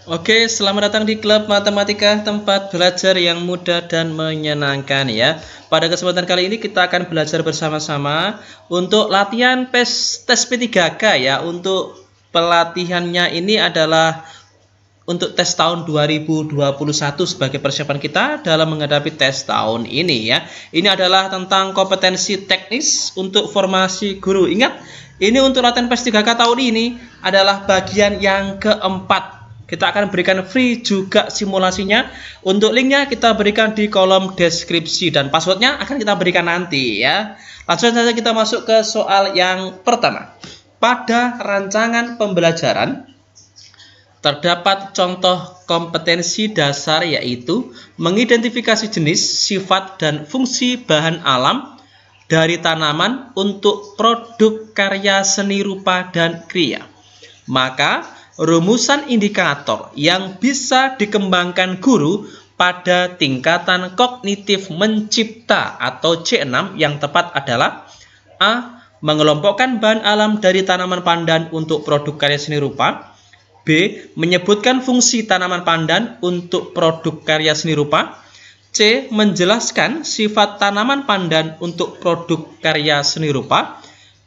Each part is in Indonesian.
Oke, selamat datang di Klub Matematika, tempat belajar yang mudah dan menyenangkan ya. Pada kesempatan kali ini kita akan belajar bersama-sama untuk latihan tes P3K ya. Untuk pelatihannya ini adalah untuk tes tahun 2021 sebagai persiapan kita dalam menghadapi tes tahun ini ya. Ini adalah tentang kompetensi teknis untuk formasi guru. Ingat, ini untuk latihan P3K tahun ini adalah bagian yang keempat. Kita akan berikan free juga simulasinya. Untuk linknya kita berikan di kolom deskripsi dan passwordnya akan kita berikan nanti ya. Langsung saja kita masuk ke soal yang pertama. Pada rancangan pembelajaran terdapat contoh kompetensi dasar yaitu mengidentifikasi jenis, sifat, dan fungsi bahan alam dari tanaman untuk produk karya seni rupa dan kriya. Maka rumusan indikator yang bisa dikembangkan guru pada tingkatan kognitif mencipta atau C6 yang tepat adalah A. Mengelompokkan bahan alam dari tanaman pandan untuk produk karya seni rupa. B. Menyebutkan fungsi tanaman pandan untuk produk karya seni rupa. C. Menjelaskan sifat tanaman pandan untuk produk karya seni rupa.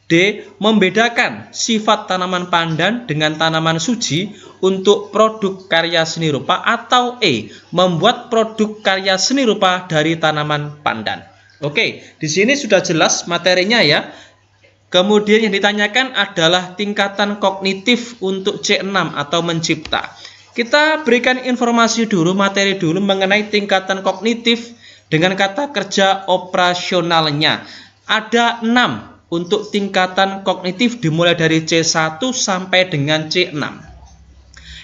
D. Membedakan sifat tanaman pandan dengan tanaman suji untuk produk karya seni rupa. Atau E. Membuat produk karya seni rupa dari tanaman pandan. Oke, di sini sudah jelas materinya ya. Kemudian yang ditanyakan adalah tingkatan kognitif untuk C6 atau mencipta. Kita berikan informasi dulu, materi dulu mengenai tingkatan kognitif dengan kata kerja operasionalnya. Ada 6 untuk tingkatan kognitif dimulai dari C1 sampai dengan C6.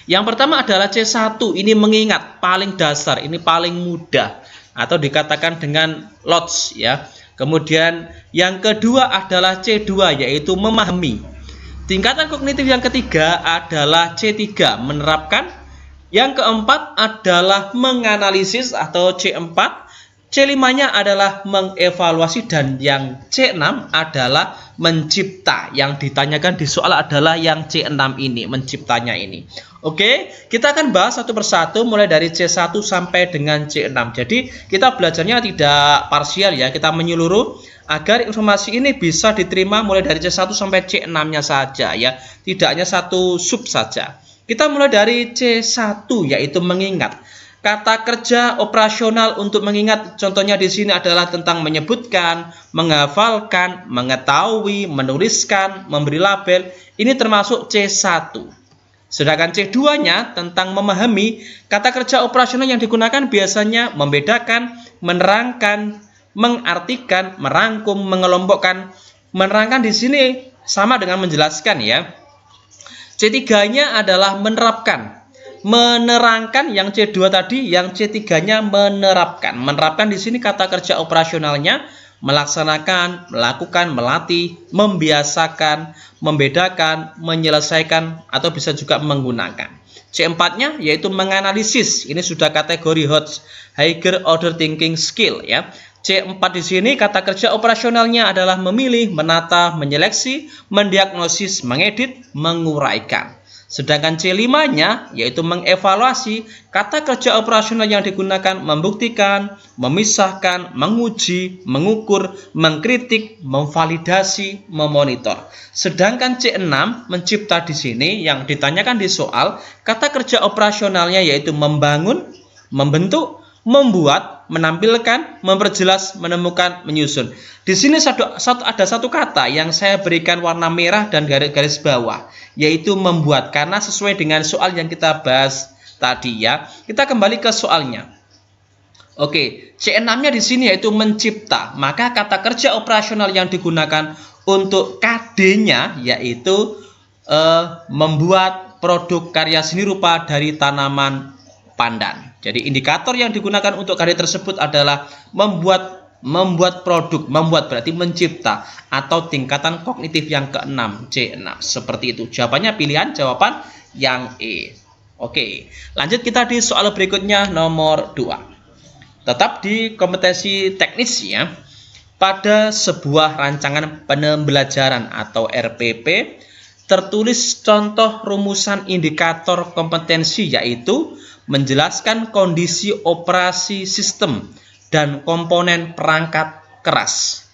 Yang pertama adalah C1, ini mengingat, paling dasar, ini paling mudah atau dikatakan dengan LOTS ya. Kemudian yang kedua adalah C2 yaitu memahami. Tingkatan kognitif yang ketiga adalah C3 menerapkan. Yang keempat adalah menganalisis atau C4. C5-nya adalah mengevaluasi dan yang C6 adalah mencipta. Yang ditanyakan di soal adalah yang C6 ini, menciptanya ini. Oke, kita akan bahas satu persatu mulai dari C1 sampai dengan C6. Jadi kita belajarnya tidak parsial ya, kita menyeluruh agar informasi ini bisa diterima mulai dari C1 sampai C6-nya saja ya, tidak hanya satu sub saja. Kita mulai dari C1 yaitu mengingat. Kata kerja operasional untuk mengingat contohnya di sini adalah tentang menyebutkan, menghafalkan, mengetahui, menuliskan, memberi label. Ini termasuk C1. Sedangkan C2-nya tentang memahami, kata kerja operasional yang digunakan biasanya membedakan, menerangkan, mengartikan, merangkum, mengelompokkan. Menerangkan di sini sama dengan menjelaskan ya. C3-nya adalah menerapkan. Menerangkan yang C2 tadi, yang C3-nya menerapkan. Menerapkan di sini kata kerja operasionalnya melaksanakan, melakukan, melatih, membiasakan, membedakan, menyelesaikan, atau bisa juga menggunakan. C4-nya yaitu menganalisis. Ini sudah kategori HOTS, Higher Order Thinking Skill ya. C4 di sini kata kerja operasionalnya adalah memilih, menata, menyeleksi, mendiagnosis, mengedit, menguraikan. Sedangkan C5-nya yaitu mengevaluasi, kata kerja operasional yang digunakan membuktikan, memisahkan, menguji, mengukur, mengkritik, memvalidasi, memonitor. Sedangkan C6 mencipta di sini yang ditanyakan di soal, kata kerja operasionalnya yaitu membangun, membentuk, membuat, menampilkan, memperjelas, menemukan, menyusun. Di sini ada satu kata yang saya berikan warna merah dan garis bawah, yaitu membuat, karena sesuai dengan soal yang kita bahas tadi ya. Kita kembali ke soalnya. Oke, C6-nya di sini yaitu mencipta. Maka kata kerja operasional yang digunakan untuk KD-nya yaitu membuat produk karya seni rupa dari tanaman pandan. Jadi indikator yang digunakan untuk karya tersebut adalah membuat produk, membuat berarti mencipta atau tingkatan kognitif yang ke-6, C6. Seperti itu. Jawabannya pilihan jawaban yang E. Oke, lanjut kita di soal berikutnya nomor 2. Tetap di kompetensi teknis ya. Pada sebuah rancangan pembelajaran atau RPP tertulis contoh rumusan indikator kompetensi, yaitu menjelaskan kondisi operasi sistem dan komponen perangkat keras.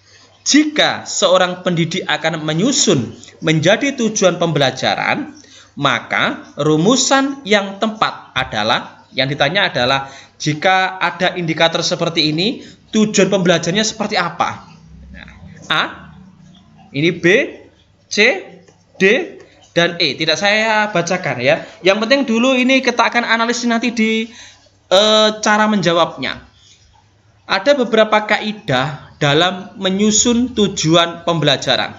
Jika seorang pendidik akan menyusun menjadi tujuan pembelajaran, maka rumusan yang tepat adalah, yang ditanya adalah, jika ada indikator seperti ini, tujuan pembelajarannya seperti apa? A, ini B, C, D, dan E. Tidak saya bacakan ya. Yang penting dulu ini kita akan analisis nanti di cara menjawabnya. Ada beberapa kaidah dalam menyusun tujuan pembelajaran.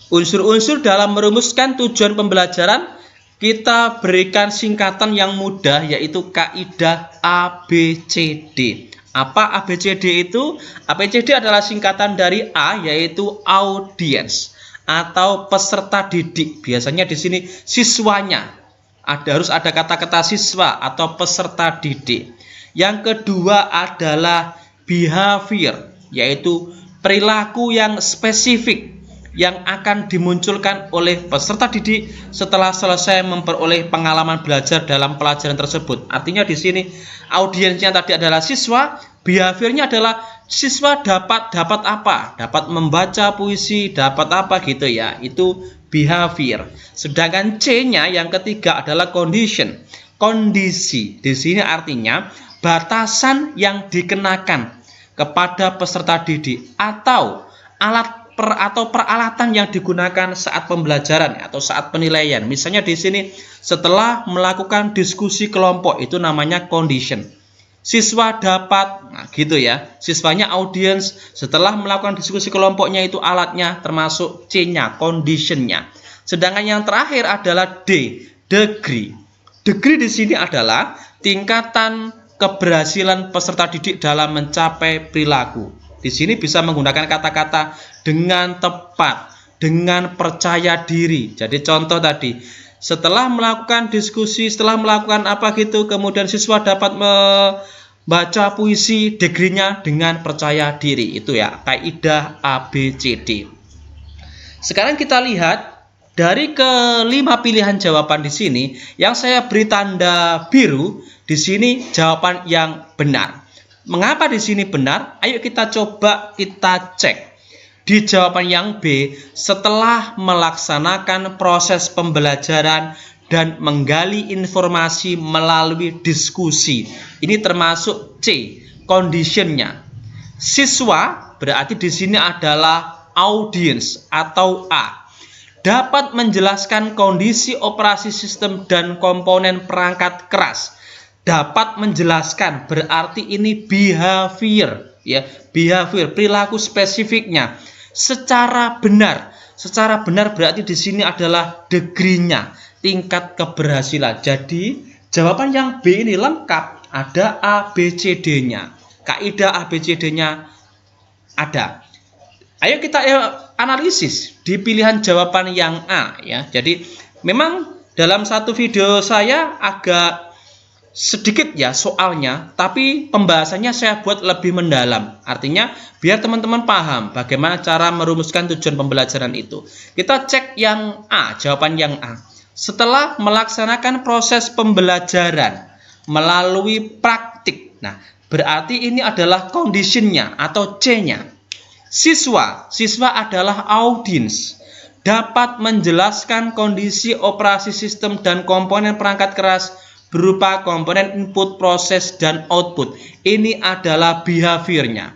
Unsur-unsur dalam merumuskan tujuan pembelajaran kita berikan singkatan yang mudah, yaitu kaidah ABCD. Apa ABCD itu? ABCD adalah singkatan dari A, yaitu audience atau peserta didik. Biasanya di sini siswanya. Harus ada kata-kata siswa atau peserta didik. Yang kedua adalah behavior, yaitu perilaku yang spesifik yang akan dimunculkan oleh peserta didik setelah selesai memperoleh pengalaman belajar dalam pelajaran tersebut. Artinya di sini audiensnya tadi adalah siswa, behaviornya adalah siswa dapat apa? Dapat membaca puisi, dapat apa gitu ya. Itu behavior. Sedangkan C-nya yang ketiga adalah condition. Kondisi. Di sini artinya batasan yang dikenakan kepada peserta didik atau peralatan yang digunakan saat pembelajaran atau saat penilaian. Misalnya di sini setelah melakukan diskusi kelompok, itu namanya condition. Siswa dapat, nah gitu ya. Siswanya audience, setelah melakukan diskusi kelompoknya itu alatnya, termasuk C-nya, condition-nya. Sedangkan yang terakhir adalah D, degree. Degree di sini adalah tingkatan keberhasilan peserta didik dalam mencapai perilaku. Di sini bisa menggunakan kata-kata dengan tepat, dengan percaya diri. Jadi contoh tadi, setelah melakukan diskusi, setelah melakukan apa gitu, kemudian siswa dapat membaca puisi, degree-nya dengan percaya diri. Itu ya, kaidah ABCD. Sekarang kita lihat dari kelima pilihan jawaban di sini, yang saya beri tanda biru, di sini jawaban yang benar. Mengapa di sini benar? Ayo kita coba kita cek. Di jawaban yang B, setelah melaksanakan proses pembelajaran dan menggali informasi melalui diskusi. Ini termasuk C, condition-nya. Siswa berarti di sini adalah audience atau A. Dapat menjelaskan kondisi operasi sistem dan komponen perangkat keras. Dapat menjelaskan berarti ini behavior, ya, behavior, perilaku spesifiknya secara benar. Secara benar berarti di sini adalah degree-nya, tingkat keberhasilan. Jadi jawaban yang B ini lengkap, ada ABCD-nya. Kaidah ABCD-nya ada. Ayo kita analisis di pilihan jawaban yang A ya. Jadi memang dalam satu video saya agak sedikit ya soalnya, tapi pembahasannya saya buat lebih mendalam. Artinya biar teman-teman paham bagaimana cara merumuskan tujuan pembelajaran itu. Kita cek yang A, jawaban yang A. Setelah melaksanakan proses pembelajaran melalui praktik. Nah, berarti ini adalah condition-nya atau C-nya. Siswa adalah audience. Dapat menjelaskan kondisi operasi sistem dan komponen perangkat keras berupa komponen input, proses, dan output. Ini adalah behaviornya.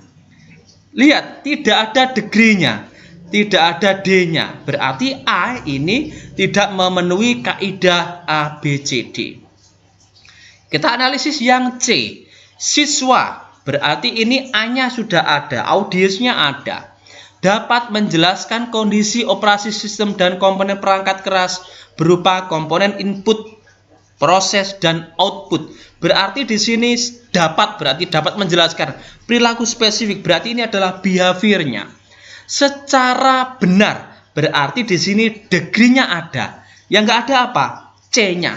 Lihat, tidak ada degree-nya, tidak ada D-nya. Berarti A ini tidak memenuhi kaidah ABCD. Kita analisis yang C. Siswa, berarti ini A-nya sudah ada, audiensnya ada. Dapat menjelaskan kondisi operasi sistem dan komponen perangkat keras berupa komponen input, proses, dan output. Berarti di sini berarti dapat menjelaskan perilaku spesifik. Berarti ini adalah behaviornya. Secara benar berarti di sini degree-nya ada. Yang nggak ada apa? C-nya,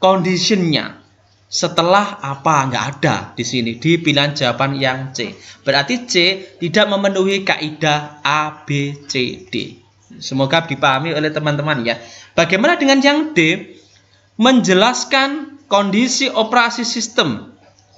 condition-nya. Setelah apa? Nggak ada di sini di pilihan jawaban yang C. Berarti C tidak memenuhi kaidah ABCD. Semoga dipahami oleh teman-teman ya. Bagaimana dengan yang D? Menjelaskan kondisi operasi sistem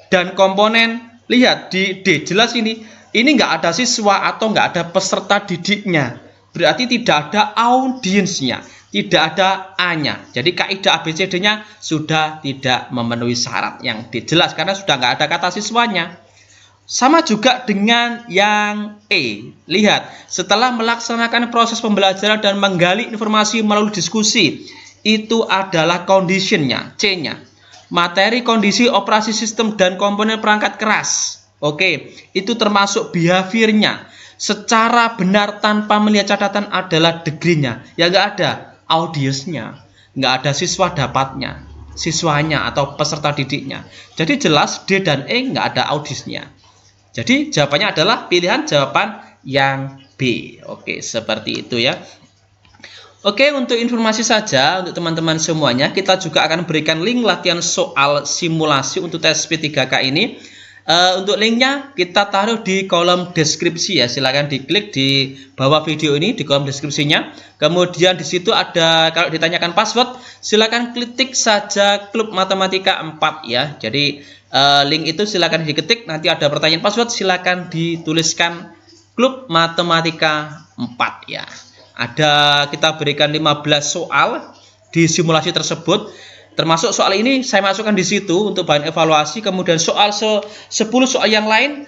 dan komponen. Lihat di D jelas ini nggak ada siswa atau nggak ada peserta didiknya. Berarti tidak ada audiensnya, tidak ada A-nya. Jadi kaidah ABCD-nya sudah tidak memenuhi syarat yang dijelas karena sudah nggak ada kata siswanya. Sama juga dengan yang E. Lihat, setelah melaksanakan proses pembelajaran dan menggali informasi melalui diskusi, itu adalah condition-nya, C-nya. Materi, kondisi, operasi sistem, dan komponen perangkat keras. Oke, itu termasuk behavior-nya. Secara benar tanpa melihat catatan adalah degree-nya. Ya nggak ada audience-nya, nggak ada siswa dapatnya, siswanya atau peserta didiknya. Jadi jelas D dan E nggak ada audience-nya. Jadi jawabannya adalah pilihan jawaban yang B. Oke, seperti itu ya. Oke, untuk informasi saja untuk teman-teman semuanya, kita juga akan berikan link latihan soal simulasi untuk tes P3K ini. Untuk linknya kita taruh di kolom deskripsi ya. Silahkan diklik di bawah video ini di kolom deskripsinya. Kemudian di situ ada, kalau ditanyakan password, silahkan klik saja Klub Matematika 4 ya. Jadi link itu silahkan diketik. Nanti ada pertanyaan password, silahkan dituliskan Klub Matematika 4 ya. Kita berikan 15 soal di simulasi tersebut. Termasuk soal ini saya masukkan di situ untuk bahan evaluasi. Kemudian soal 10 soal yang lain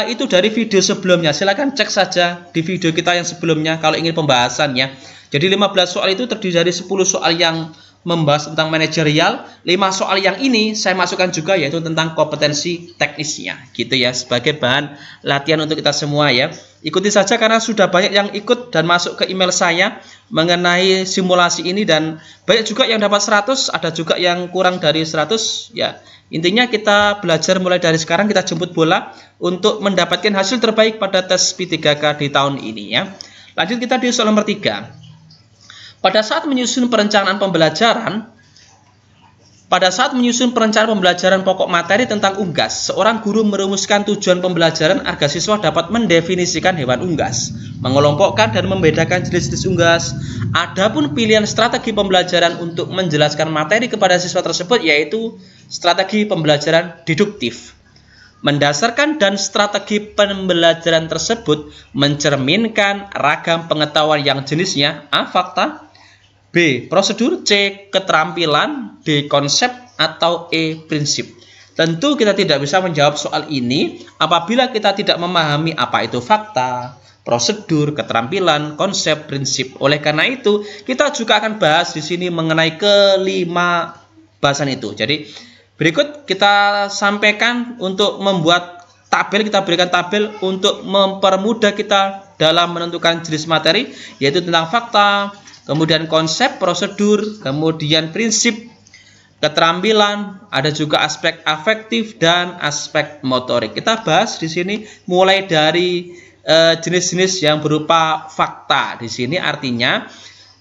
itu dari video sebelumnya. Silahkan cek saja di video kita yang sebelumnya kalau ingin pembahasannya. Jadi 15 soal itu terdiri dari 10 soal yang membahas tentang manajerial. 5 soal yang ini saya masukkan juga yaitu tentang kompetensi teknisnya. Gitu ya, sebagai bahan latihan untuk kita semua ya. Ikuti saja karena sudah banyak yang ikut dan masuk ke email saya mengenai simulasi ini dan banyak juga yang dapat 100, ada juga yang kurang dari 100 ya. Intinya kita belajar mulai dari sekarang, kita jemput bola untuk mendapatkan hasil terbaik pada tes P3K di tahun ini ya. Lanjut kita di soal nomor 3. Pada saat menyusun perencanaan pembelajaran pokok materi tentang unggas, seorang guru merumuskan tujuan pembelajaran agar siswa dapat mendefinisikan hewan unggas, mengelompokkan dan membedakan jenis-jenis unggas. Adapun pilihan strategi pembelajaran untuk menjelaskan materi kepada siswa tersebut yaitu strategi pembelajaran deduktif. Mendasarkan dan strategi pembelajaran tersebut mencerminkan ragam pengetahuan yang jenisnya A. Fakta, B. Prosedur, C. Keterampilan, D. Konsep, atau E. Prinsip. Tentu kita tidak bisa menjawab soal ini apabila kita tidak memahami apa itu fakta, prosedur, keterampilan, konsep, prinsip. Oleh karena itu, kita juga akan bahas di sini mengenai kelima bahasan itu. Jadi, berikut kita sampaikan untuk membuat tabel, kita berikan tabel untuk mempermudah kita dalam menentukan jenis materi, yaitu tentang fakta, kemudian konsep, prosedur, kemudian prinsip, keterampilan, ada juga aspek afektif dan aspek motorik. Kita bahas di sini mulai dari jenis-jenis yang berupa fakta. Di sini artinya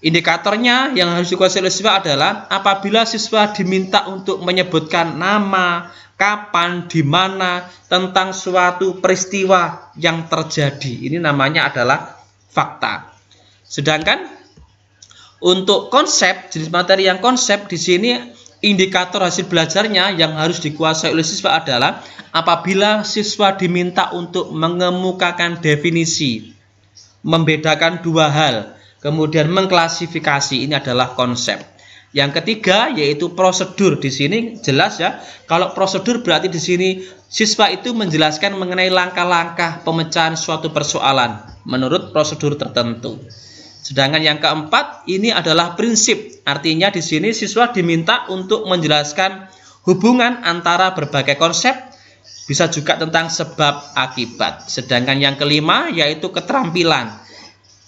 indikatornya yang harus dikuasai oleh siswa adalah apabila siswa diminta untuk menyebutkan nama, kapan, di mana, tentang suatu peristiwa yang terjadi. Ini namanya adalah fakta. Sedangkan untuk konsep, jenis materi yang konsep di sini indikator hasil belajarnya yang harus dikuasai oleh siswa adalah apabila siswa diminta untuk mengemukakan definisi, membedakan dua hal, kemudian mengklasifikasi, ini adalah konsep. Yang ketiga yaitu prosedur. Di sini jelas ya, kalau prosedur berarti di sini siswa itu menjelaskan mengenai langkah-langkah pemecahan suatu persoalan menurut prosedur tertentu. Sedangkan yang keempat ini adalah prinsip. Artinya di sini siswa diminta untuk menjelaskan hubungan antara berbagai konsep, bisa juga tentang sebab akibat. Sedangkan yang kelima yaitu keterampilan.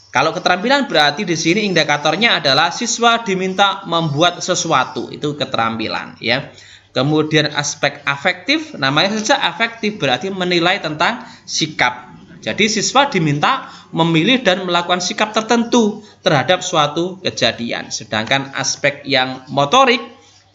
Kalau keterampilan berarti di sini indikatornya adalah siswa diminta membuat sesuatu, itu keterampilan ya. Kemudian aspek afektif, namanya saja afektif berarti menilai tentang sikap. Jadi siswa diminta memilih dan melakukan sikap tertentu terhadap suatu kejadian. Sedangkan aspek yang motorik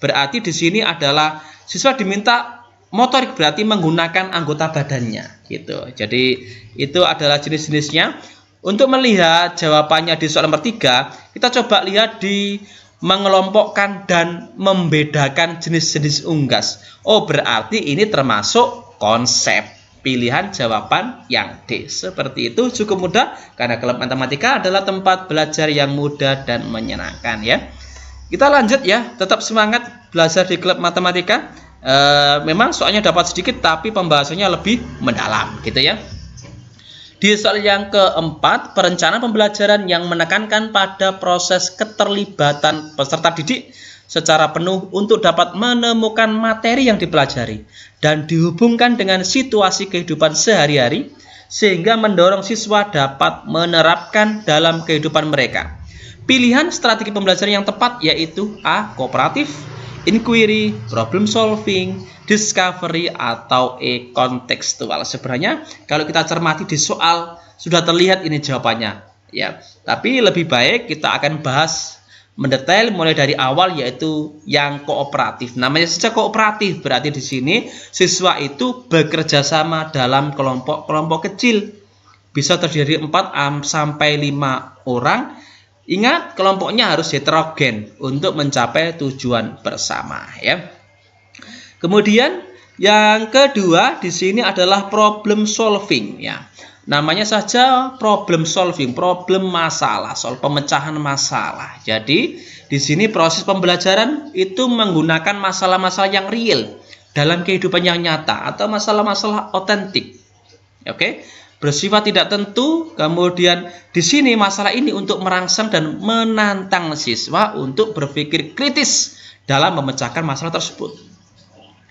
berarti di sini adalah siswa diminta motorik berarti menggunakan anggota badannya gitu. Jadi itu adalah jenis-jenisnya. Untuk melihat jawabannya di soal nomor 3, kita coba lihat di mengelompokkan dan membedakan jenis-jenis unggas. Oh, berarti ini termasuk konsep. Pilihan jawaban yang D. Seperti itu, cukup mudah karena klub matematika adalah tempat belajar yang mudah dan menyenangkan ya. Kita lanjut ya, tetap semangat belajar di klub matematika. Memang soalnya dapat sedikit tapi pembahasannya lebih mendalam gitu ya. Di soal yang keempat, perencanaan pembelajaran yang menekankan pada proses keterlibatan peserta didik secara penuh untuk dapat menemukan materi yang dipelajari dan dihubungkan dengan situasi kehidupan sehari-hari sehingga mendorong siswa dapat menerapkan dalam kehidupan mereka. Pilihan strategi pembelajaran yang tepat yaitu A. Kooperatif, inquiry, problem solving, discovery, atau E. kontekstual. Sebenarnya kalau kita cermati di soal sudah terlihat ini jawabannya ya. Tapi lebih baik kita akan bahas mendetail mulai dari awal yaitu yang kooperatif. Namanya saja kooperatif, berarti di sini siswa itu bekerja sama dalam kelompok-kelompok kecil. Bisa terdiri 4 sampai 5 orang. Ingat, kelompoknya harus heterogen untuk mencapai tujuan bersama ya. Kemudian yang kedua di sini adalah problem solving ya. Namanya saja problem solving, problem masalah, soal pemecahan masalah. Jadi di sini proses pembelajaran itu menggunakan masalah-masalah yang real dalam kehidupan yang nyata atau masalah-masalah otentik. Oke, bersifat tidak tentu. Kemudian di sini masalah ini untuk merangsang dan menantang siswa untuk berpikir kritis dalam memecahkan masalah tersebut.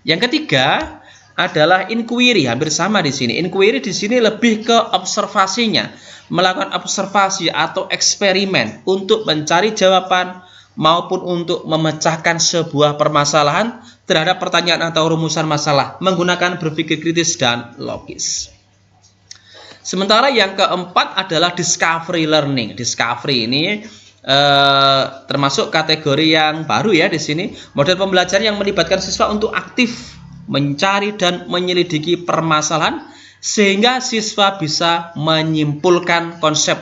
Yang ketiga adalah inquiry, hampir sama di sini. Inquiry di sini lebih ke observasinya, melakukan observasi atau eksperimen untuk mencari jawaban maupun untuk memecahkan sebuah permasalahan terhadap pertanyaan atau rumusan masalah menggunakan berpikir kritis dan logis. Sementara yang keempat adalah discovery learning. Discovery ini termasuk kategori yang baru ya di sini. Model pembelajaran yang melibatkan siswa untuk aktif mencari dan menyelidiki permasalahan sehingga siswa bisa menyimpulkan konsep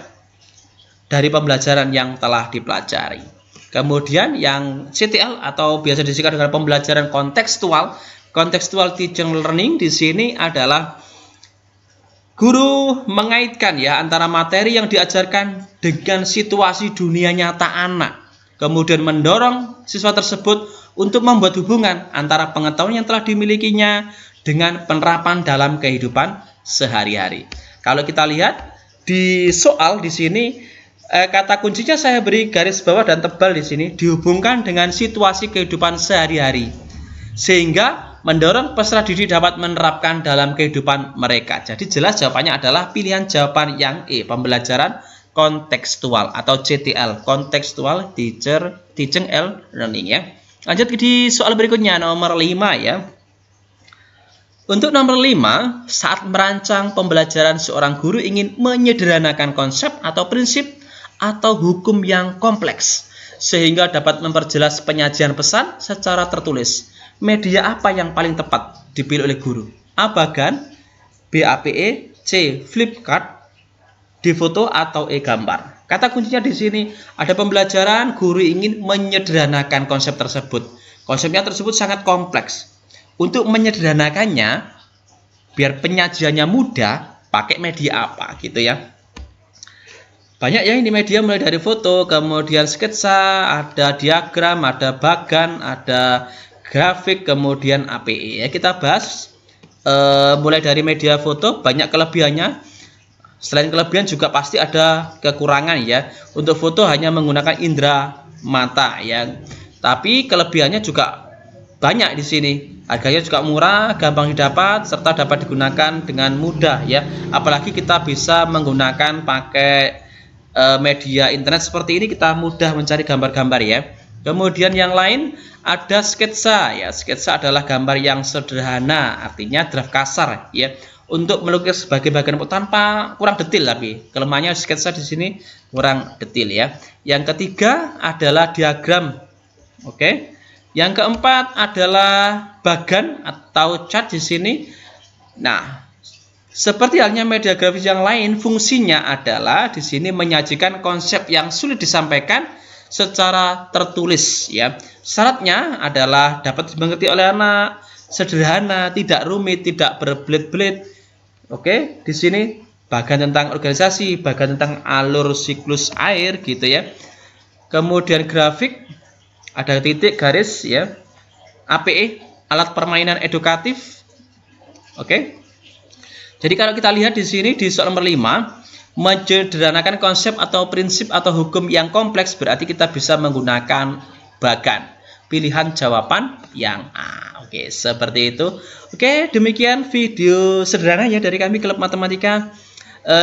dari pembelajaran yang telah dipelajari. Kemudian yang CTL atau biasa disingkat dengan pembelajaran kontekstual, contextual teaching learning di sini adalah guru mengaitkan ya antara materi yang diajarkan dengan situasi dunia nyata anak. Kemudian mendorong siswa tersebut untuk membuat hubungan antara pengetahuan yang telah dimilikinya dengan penerapan dalam kehidupan sehari-hari. Kalau kita lihat di soal di sini kata kuncinya saya beri garis bawah dan tebal di sini, dihubungkan dengan situasi kehidupan sehari-hari sehingga mendorong peserta didik dapat menerapkan dalam kehidupan mereka. Jadi jelas jawabannya adalah pilihan jawaban yang E, pembelajaran kontekstual atau CTL, contextual teaching and learning ya. Lanjut di soal berikutnya nomor 5 ya. Untuk nomor 5, saat merancang pembelajaran seorang guru ingin menyederhanakan konsep atau prinsip atau hukum yang kompleks sehingga dapat memperjelas penyajian pesan secara tertulis. Media apa yang paling tepat dipilih oleh guru? A. Bagan, B. APE, C. Flipchart, D. Foto, atau E. Gambar. Kata kuncinya di sini ada pembelajaran guru ingin menyederhanakan konsep tersebut. Konsepnya tersebut sangat kompleks. Untuk menyederhanakannya, biar penyajiannya mudah, pakai media apa gitu ya. Banyak ya ini media mulai dari foto, kemudian sketsa, ada diagram, ada bagan, ada grafik, kemudian APE. Ya, kita bahas mulai dari media foto, banyak kelebihannya. Selain kelebihan juga pasti ada kekurangan ya. Untuk foto hanya menggunakan indera mata ya. Tapi kelebihannya juga banyak di sini. Harganya juga murah, gampang didapat, serta dapat digunakan dengan mudah ya. Apalagi kita bisa menggunakan pakai media internet seperti ini, kita mudah mencari gambar-gambar ya. Kemudian yang lain ada sketsa ya. Sketsa adalah gambar yang sederhana, artinya draft kasar ya. Untuk melukis bagian-bagian tanpa kurang detail, tapi kelemahannya sketsa di sini kurang detail ya. Yang ketiga adalah diagram. Oke. Yang keempat adalah bagan atau chart di sini. Nah, Seperti halnya media grafis yang lain, fungsinya adalah di sini menyajikan konsep yang sulit disampaikan secara tertulis ya. Syaratnya adalah dapat dimengerti oleh anak, sederhana, tidak rumit, tidak berbelit-belit. Oke, di sini bagian tentang organisasi, bagian tentang alur siklus air gitu ya. Kemudian grafik ada titik garis ya. APE, alat permainan edukatif. Oke. Jadi kalau kita lihat di sini di soal nomor 5, menyederhanakan konsep atau prinsip atau hukum yang kompleks berarti kita bisa menggunakan bagan. Pilihan jawaban yang A. Oke, seperti itu. Oke, demikian video sederhana ya dari kami Klub Matematika.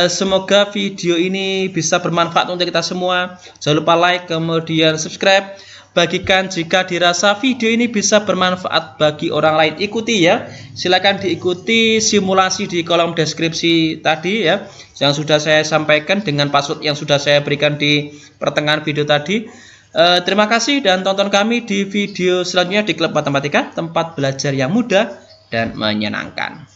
Semoga video ini bisa bermanfaat untuk kita semua. Jangan lupa like, kemudian subscribe. Bagikan jika dirasa video ini bisa bermanfaat bagi orang lain. Ikuti ya. Silakan diikuti simulasi di kolom deskripsi tadi ya, yang sudah saya sampaikan dengan password yang sudah saya berikan di pertengahan video tadi. Terima kasih dan tonton kami di video selanjutnya di Klub Matematika, tempat belajar yang mudah dan menyenangkan.